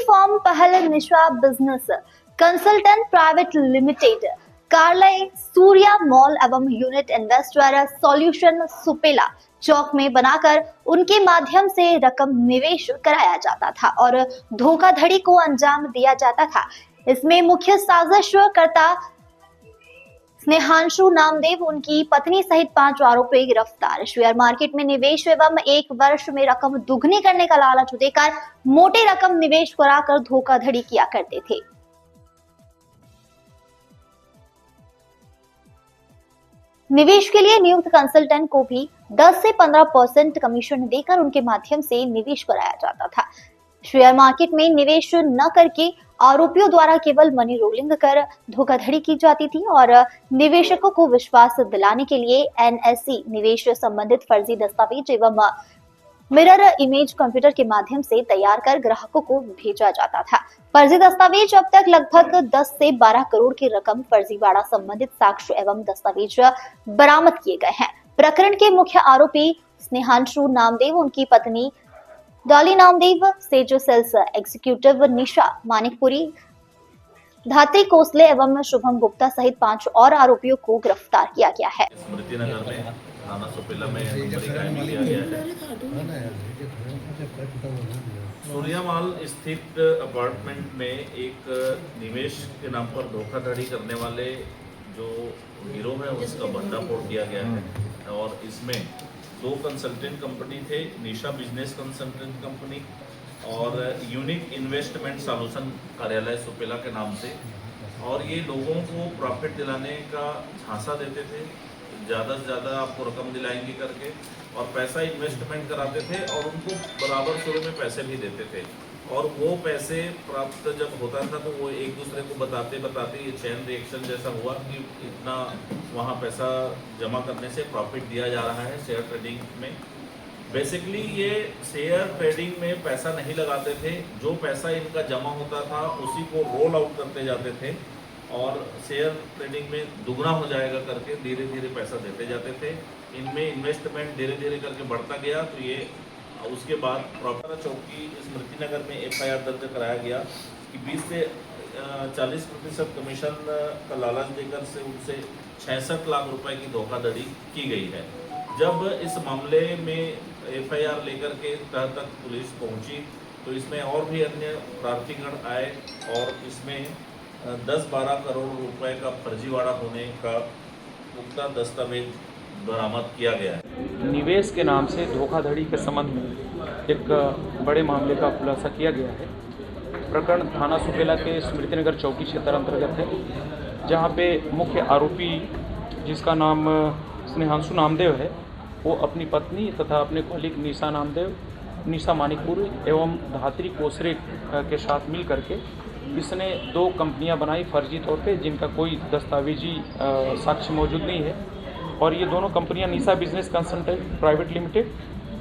Form पहल निशा business consultant private limited कार्यालय Surya mall एवं यूनिट इन्वेस्टर सॉल्यूशन सुपेला चौक में बनाकर उनके माध्यम से रकम निवेश कराया जाता था और धोखाधड़ी को अंजाम दिया जाता था। इसमें मुख्य साजिशकर्ता स्नेहांशु नामदेव, उनकी पत्नी सहित 5 आरोपी गिरफ्तार। शेयर मार्केट में निवेश एवं 1 वर्ष में रकम दुगनी करने का लालच देकर मोटी रकम निवेश कराकर धोखाधड़ी किया करते थे। निवेश के लिए नियुक्त कंसल्टेंट को भी 10 से 15% कमीशन देकर उनके माध्यम से निवेश कराया जाता था। शेयर मार्केट में निवेश न करके आरोपियों द्वारा केवल मनी रोलिंग कर धोखाधड़ी की जाती थी और निवेशकों को विश्वास दिलाने के लिए एनएसई निवेश संबंधित फर्जी दस्तावेज एवं मिरर इमेज कंप्यूटर के माध्यम से तैयार कर ग्राहकों को भेजा जाता था। फर्जी दस्तावेज अब तक लगभग 10 से 12 करोड़ की रकम फर्जीवाड़ा संबंधित साक्ष्य एवं दस्तावेज बरामद किए गए हैं। प्रकरण के मुख्य आरोपी स्नेहांशु नामदेव, उनकी पत्नी डॉली नामदेव, सेजो सेल्स एग्जीक्यूटिव निशा मानिकपुरी, धात्री कोसले एवं शुभम गुप्ता सहित 5 और आरोपियों को गिरफ्तार किया गया है। स्मृति नगर में थाना सुपेला में नंबरी कायम लिया गया है। सूर्या मॉल स्थित अपार्टमेंट में एक निवेश के नाम पर धोखाधड़ी करने वाले जो गिरोह है उसका भंडाफोड़ किया गया है और इसमें 2 कंसल्टेंट कंपनी थे, निशा बिजनेस कंसल्टेंट कंपनी और यूनिक इन्वेस्टमेंट सॉल्यूशन कार्यालय सुपेला के नाम से, और ये लोगों को प्रॉफिट दिलाने का झांसा देते थे, ज़्यादा से ज़्यादा आपको रकम दिलाएंगे करके, और पैसा इन्वेस्टमेंट कराते थे और उनको बराबर शुरू में पैसे भी देते थे। और वो पैसे प्राप्त जब होता था तो वो एक दूसरे को बताते ये चेन रिएक्शन जैसा हुआ कि इतना वहाँ पैसा जमा करने से प्रॉफिट दिया जा रहा है शेयर ट्रेडिंग में। बेसिकली ये शेयर ट्रेडिंग में पैसा नहीं लगाते थे, जो पैसा इनका जमा होता था उसी को रोल आउट करते जाते थे और शेयर ट्रेडिंग में दुगना हो जाएगा करके धीरे धीरे पैसा देते जाते थे। इनमें इन्वेस्टमेंट धीरे धीरे करके बढ़ता गया, तो ये उसके बाद प्रॉपर चौकी स्मृति नगर में FIR दर्ज कराया गया कि 20 से 40% कमीशन का लालच देकर से उनसे 66 लाख रुपए की धोखाधड़ी की गई है। जब इस मामले में FIR लेकर के तह तक पुलिस पहुंची तो इसमें और भी अन्य प्रार्थीगण आए और इसमें 10-12 करोड़ रुपए का फर्जीवाड़ा होने का पुख्ता दस्तावेज बरामद किया गया है। निवेश के नाम से धोखाधड़ी के संबंध में एक बड़े मामले का खुलासा किया गया है। प्रकरण थाना सुपेला के स्मृति नगर चौकी क्षेत्र अंतर्गत है, जहां पे मुख्य आरोपी जिसका नाम स्नेहांशु नामदेव है, वो अपनी पत्नी तथा अपने कॉलीग निशा नामदेव, निशा मानिकपुरी एवं धात्री कोसरे के साथ मिल करके इसने 2 कंपनियां बनाई फर्जी तौर पे, जिनका कोई दस्तावेजी साक्ष्य मौजूद नहीं है। और ये दोनों कंपनियां निशा बिजनेस कंसल्टेंट प्राइवेट लिमिटेड,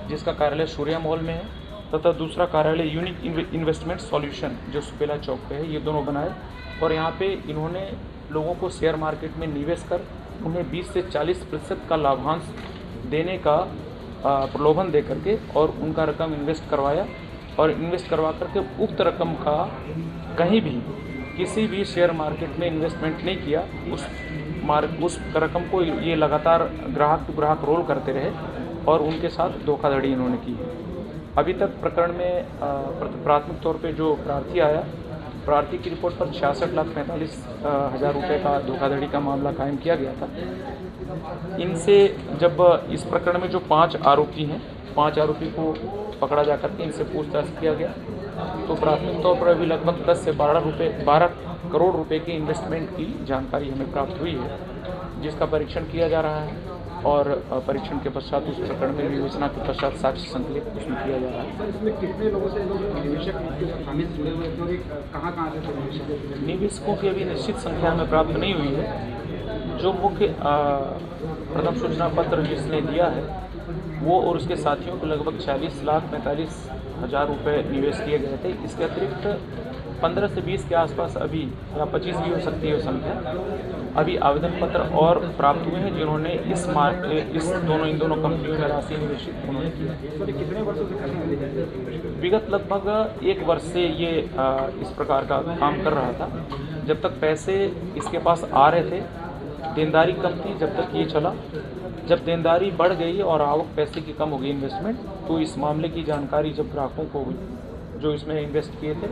जिसका कार्यालय सूर्या मॉल में है, तथा दूसरा कार्यालय यूनिक इन्वेस्टमेंट सॉल्यूशन जो सुपेला चौक पे है, ये दोनों बनाए। और यहाँ पे इन्होंने लोगों को शेयर मार्केट में निवेश कर उन्हें 20 से 40% का लाभांश देने का प्रलोभन दे करके और उनका रकम इन्वेस्ट करवाया और इन्वेस्ट करवा करके उक्त रकम का कहीं भी किसी भी शेयर मार्केट में इन्वेस्टमेंट नहीं किया। उस रकम को ये लगातार ग्राहक टू ग्राहक रोल करते रहे और उनके साथ धोखाधड़ी इन्होंने की। अभी तक प्रकरण में प्राथमिक तौर पे जो प्रार्थी आया, प्रार्थी की रिपोर्ट पर 66,45,000 रुपये का धोखाधड़ी का मामला कायम किया गया था। इनसे जब इस प्रकरण में जो 5 आरोपी हैं, 5 आरोपी को पकड़ा जाकर के इनसे पूछताछ किया गया तो प्राथमिक तौर पर अभी लगभग 10 से 12 करोड़ रुपए की इन्वेस्टमेंट की जानकारी हमें प्राप्त हुई है, जिसका परीक्षण किया जा रहा है और परीक्षण के पश्चात उस प्रकरण में विवेचना के पश्चात साक्ष्य संकलित उसमें किया जा रहा है। इसमें कितने लोगों से निवेशक जुड़े हुए थे और कहाँ से निवेशक? निवेशकों की अभी निश्चित संख्या हमें प्राप्त नहीं हुई है। जो मुख्य प्रथम सूचना पत्र जिसने दिया है वो और उसके साथियों को लगभग 40,45,000 रुपये निवेश किए गए थे। इसके अतिरिक्त 15 से 20 के आसपास अभी, या 25 भी हो सकती है संख्या, अभी आवेदन पत्र और प्राप्त हुए हैं जिन्होंने इन दोनों कंपनियों में राशि निवेशित उन्होंने किया। कितने वर्षों से कर रहे हैं? विगत लगभग 1 वर्ष से ये इस प्रकार का काम कर रहा था। जब तक पैसे इसके पास आ रहे थे, देनदारी कम थी, जब तक ये चला। जब देनदारी बढ़ गई और आवक पैसे की कम हो गई, इन्वेस्टमेंट, तो इस मामले की जानकारी जब ग्राहकों को हुई जो इसमें इन्वेस्ट किए थे,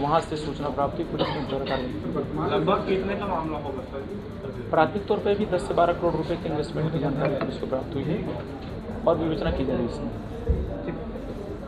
वहाँ से सूचना प्राप्त हुई, पुलिस ने त्वरित कार्रवाई। लगभग कितने का मामला होगा सर? प्राथमिक तौर पर भी 10 से 12 करोड़ रुपए के इन्वेस्टमेंट की जानकारी पुलिस को प्राप्त हुई है और विवेचना की जा रही है इसमें।